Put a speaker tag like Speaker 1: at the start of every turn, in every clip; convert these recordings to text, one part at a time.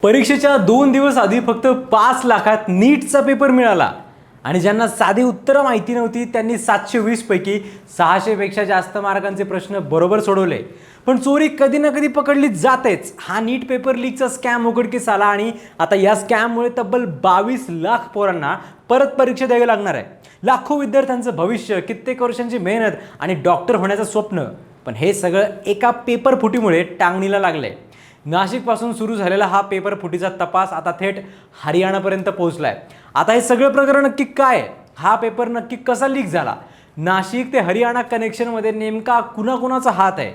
Speaker 1: परीक्षेच्या 2 दिवस आधी फक्त 5 लाखात नीटचा पेपर मिळाला आणि ज्यांना साधी उत्तरं माहिती नव्हती त्यांनी 720 पैकी 600 पेक्षा जास्त मार्कांचे प्रश्न बरोबर सोडवले। पण चोरी कधी ना कधी पकडली जातेच। हा नीट पेपर लीकचा स्कॅम उघडकीस आला आणि आता या स्कॅममुळे तब्बल 22 लाख पोरांना परत परीक्षा द्यावी लागणार आहे। लाखो विद्यार्थ्यांचं भविष्य, कित्येक वर्षांची मेहनत आणि डॉक्टर होण्याचं स्वप्न, पण हे सगळं एका पेपर फुटीमुळे टांगणीला लागलंय। नाशिकपासून सुरू झालेला हा पेपर फुटीचा तपास आता थेट हरियाणापर्यंत पोहोचलाय। आता हे सगळं प्रकरण नक्की काय, हा पेपर नक्की कसा लीक झाला, नाशिक ते हरियाणा कनेक्शनमध्ये नेमका कुणाकुणाचा हात आहे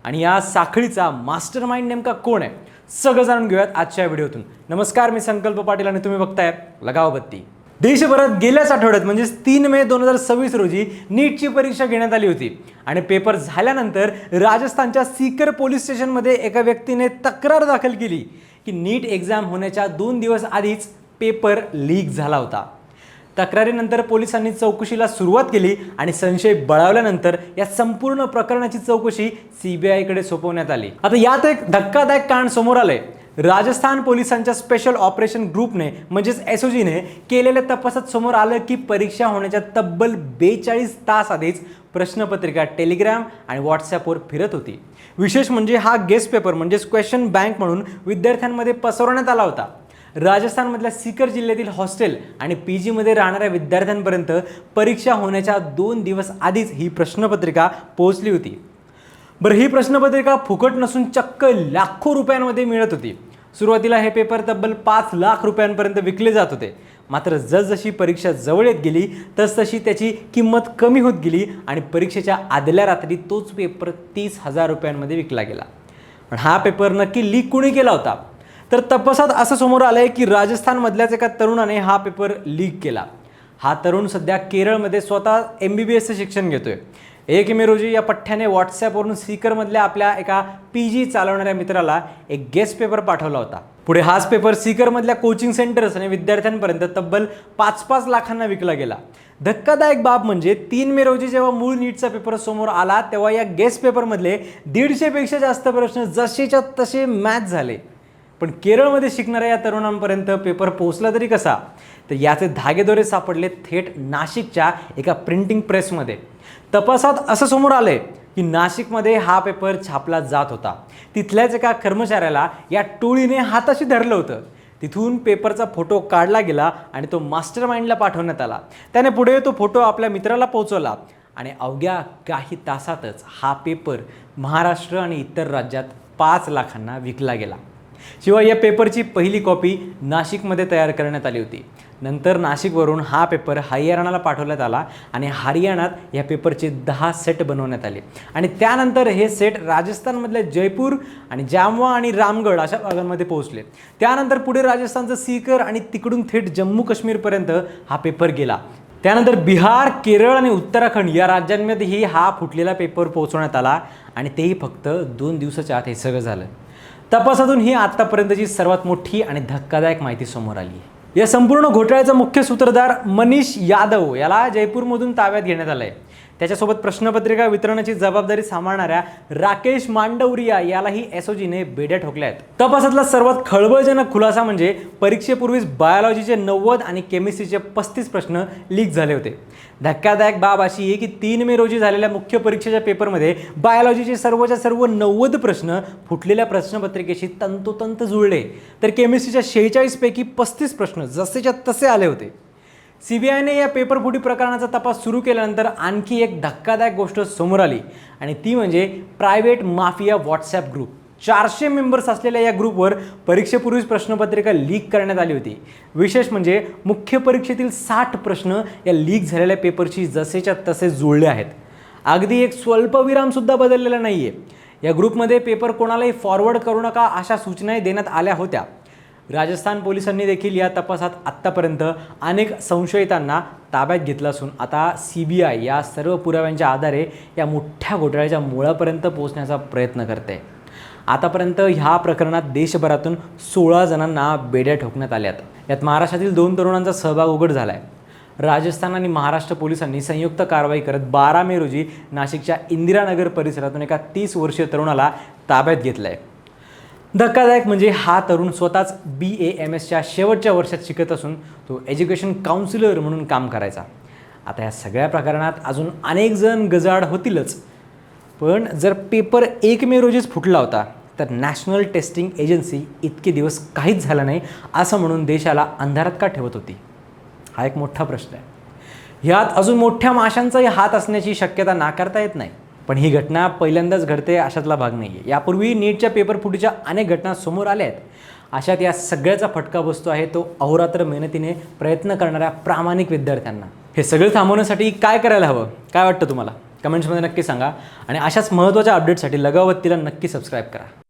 Speaker 1: आणि या साखळीचा मास्टरमाइंड नेमका कोण आहे, सगळं जाणून घेऊयात आजच्या व्हिडिओतून। नमस्कार, मी संकल्प पाटील आणि तुम्ही बघताय लगाव बत्ती। देशभरात गेल्याच आठवड्यात म्हणजे 3 मे 2026 रोजी नीटची परीक्षा घेण्यात आली होती आणि पेपर झाल्यानंतर राजस्थानच्या सीकर पोलीस स्टेशनमध्ये एका व्यक्तीने तक्रार दाखल केली की नीट एक्झाम होण्याच्या 2 दिवस आधीच पेपर लीक झाला होता। तक्रारीनंतर पोलिसांनी चौकशीला सुरुवात केली आणि संशय बळावल्यानंतर या संपूर्ण प्रकरणाची चौकशी सीबीआयकडे सोपवण्यात आली। आता यात एक धक्कादायक कांड समोर आलंय। राजस्थान पोलिसांच्या स्पेशल ऑपरेशन ग्रुपने म्हणजेच एसओजीने केलेल्या तपासात समोर आलं की परीक्षा होण्याच्या तब्बल 42 तास आधीच प्रश्नपत्रिका टेलिग्राम आणि व्हॉट्सॲपवर फिरत होती। विशेष म्हणजे हा गेस्ट पेपर म्हणजेच क्वेश्चन बँक म्हणून विद्यार्थ्यांमध्ये पसरवण्यात आला होता। राजस्थानमधल्या सीकर जिल्ह्यातील हॉस्टेल आणि पीजीमध्ये राहणाऱ्या विद्यार्थ्यांपर्यंत परीक्षा होण्याच्या 2 दिवस आधीच ही प्रश्नपत्रिका पोहोचली होती। बरं, ही प्रश्नपत्रिका फुकट नसून चक्क लाखो रुपयांमध्ये मिळत होती। सुरुवातीला हे पेपर तब्बल 5 लाख रुपयांपर्यंत विकले जात होते, मात्र जसजशी परीक्षा जवळ येत गेली तसतशी त्याची किंमत कमी होत गेली आणि परीक्षेच्या आदल्या रात्री तोच पेपर 30,000 रुपयांमध्ये विकला गेला। पण हा पेपर नक्की लीक कोणी केला होता? तर तपासात असं समोर आलंय की राजस्थानमधल्याच एका तरुणाने हा पेपर लीक केला। हा तरुण सध्या केरळमध्ये स्वतः MBBSचं शिक्षण घेतोय। 1 मे रोजी या पठ्ठ्याने व्हॉट्सॲपवरून सीकरमधल्या आपल्या एका पीजी चालवणाऱ्या मित्राला एक गेस्ट पेपर पाठवला होता। पुढे हाच पेपर सीकरमधल्या कोचिंग सेंटर्स आणि विद्यार्थ्यांपर्यंत तब्बल 5-5 लाखांना विकला गेला। धक्कादायक बाब म्हणजे 3 मे रोजी जेव्हा मूळ नीटचा पेपर समोर आला तेव्हा या गेस्ट पेपरमधले 150 पेक्षा जास्त प्रश्न जसेच्या तसे मॅच झाले। पण केरळमध्ये शिकणाऱ्या या तरुणांपर्यंत पेपर पोहोचला तरी कसा? तर याचे धागेदोरे सापडले थेट नाशिकच्या एका प्रिंटिंग प्रेसमध्ये। तपासात असं समोर आलंय की नाशिकमध्ये हा पेपर छापला जात होता। तिथल्याच एका कर्मचाऱ्याला या टोळीने हाताशी धरलं होतं। तिथून पेपरचा फोटो काढला गेला आणि तो मास्टरमाइंडला पाठवण्यात आला। त्याने पुढे तो फोटो आपल्या मित्राला पोहोचवला आणि अवघ्या काही तासातच हा पेपर महाराष्ट्र आणि इतर राज्यात 5 लाखांना विकला गेला। शिवाय या पेपरची पहिली कॉपी नाशिकमध्ये तयार करण्यात आली होती। नंतर नाशिकवरून हा पेपर हरियाणाला पाठवण्यात आला आणि हरियाणात या पेपरचे 10 सेट बनवण्यात आले आणि त्यानंतर हे सेट राजस्थानमधल्या जयपूर आणि जामवा आणि रामगड अशा भागांमध्ये पोहोचले। त्यानंतर पुढे राजस्थानचं सीकर आणि तिकडून थेट जम्मू काश्मीरपर्यंत हा पेपर गेला। त्यानंतर बिहार, केरळ आणि उत्तराखंड या राज्यांमध्येही हा फुटलेला पेपर पोहोचवण्यात आला आणि तेही फक्त 2 दिवसाच्या आत हे सगळं झालं। तपासातून ही आतापर्यंतची सर्वात मोठी आणि धक्कादायक माहिती समोर आली। या संपूर्ण घोटाळ्याचा मुख्य सूत्रधार मनीष यादव याला जयपूरमधून ताब्यात घेण्यात आलंय। त्याच्यासोबत प्रश्नपत्रिका वितरणाची जबाबदारी सांभाळणाऱ्या राकेश मांडवरिया यालाही एसओजीने बेड्या ठोकल्या आहेत। तपासातला सर्वात खळबळजनक खुलासा म्हणजे परीक्षेपूर्वीच बायोलॉजीचे 90 आणि केमिस्ट्रीचे 35 प्रश्न लीक झाले होते। धक्कादायक बाब अशी आहे की 3 मे रोजी झालेल्या मुख्य परीक्षेच्या पेपरमध्ये बायोलॉजीचे सर्वच्या सर्व 90 प्रश्न फुटलेल्या प्रश्नपत्रिकेशी तंतोतंत जुळले, तर केमिस्ट्रीच्या 46 पैकी 35 प्रश्न जसेच्या तसे आले होते। सीबीआयने या पेपरफुटी प्रकरणाचा तपास सुरू केल्यानंतर आणखी एक धक्कादायक गोष्ट समोर आली आणि ती म्हणजे private mafia WhatsApp group. 400 members असलेल्या या ग्रुपवर परीक्षेपूर्वीच प्रश्नपत्रिका लीक करण्यात आली होती। विशेष म्हणजे मुख्य परीक्षेतील 60 प्रश्न या लीक झालेल्या पेपरशी जसेच्या तसे जुळले आहेत। अगदी एक स्वल्पविरामसुद्धा बदललेला नाहीये। या ग्रुपमध्ये पेपर कोणालाही फॉरवर्ड करू नका अशा सूचनाही देण्यात आल्या होत्या। राजस्थान पोलिसांनी देखील या तपासात आत्तापर्यंत अनेक संशयितांना ताब्यात घेतलं असून आता सीबीआय या सर्व पुराव्यांच्या आधारे या मोठ्या घोटाळ्याच्या मुळापर्यंत पोहोचण्याचा प्रयत्न करते। आतापर्यंत ह्या प्रकरणात देशभरातून 16 जणांना बेड्या ठोकण्यात आल्यात। यात महाराष्ट्रातील 2 तरुणांचा सहभाग उघड झालाय। राजस्थान आणि महाराष्ट्र पोलिसांनी संयुक्त कारवाई करत 12 मे रोजी नाशिकच्या इंदिरानगर परिसरातून एका 30 वर्षीय तरुणाला ताब्यात घेतलंय। धक्कादायक म्हणजे हा तरुण स्वतःच BAMSच्या शेवटच्या वर्षात शिकत असून तो एज्युकेशन काउन्सिलर म्हणून काम करायचा. आता या सगळ्या प्रकरणात अजून अनेक जण गजाआड होतीलच, पण जर पेपर 1 मे रोजीच फुटला होता तर नॅशनल टेस्टिंग एजन्सी इतके दिवस काहीच झालं नाही असं म्हणून देशाला अंधारात का ठेवत होती? हा एक मोठा प्रश्न आहे. ह्यात अजून मोठ्या माशांचाही हात असण्याची शक्यता नाकारता येत नाही. पण ही घटना पहिल्यांदाच घडते अशातला भाग नाही आहे. यापूर्वी नीटच्या पेपर फुटीच्या अनेक घटना समोर आल्या आहेत. अशात या सगळ्याचा फटका बसतो आहे तो अहोरात्र मेहनतीने प्रयत्न करणाऱ्या प्रामाणिक विद्यार्थ्यांना. हे सगळं थांबवण्यासाठी काय करायला हवं? काय वाटतं तुम्हाला? कमेंट्समध्ये नक्की सांगा आणि अशाच महत्त्वाच्या अपडेटसाठी लगावतीला नक्की सबस्क्राईब करा.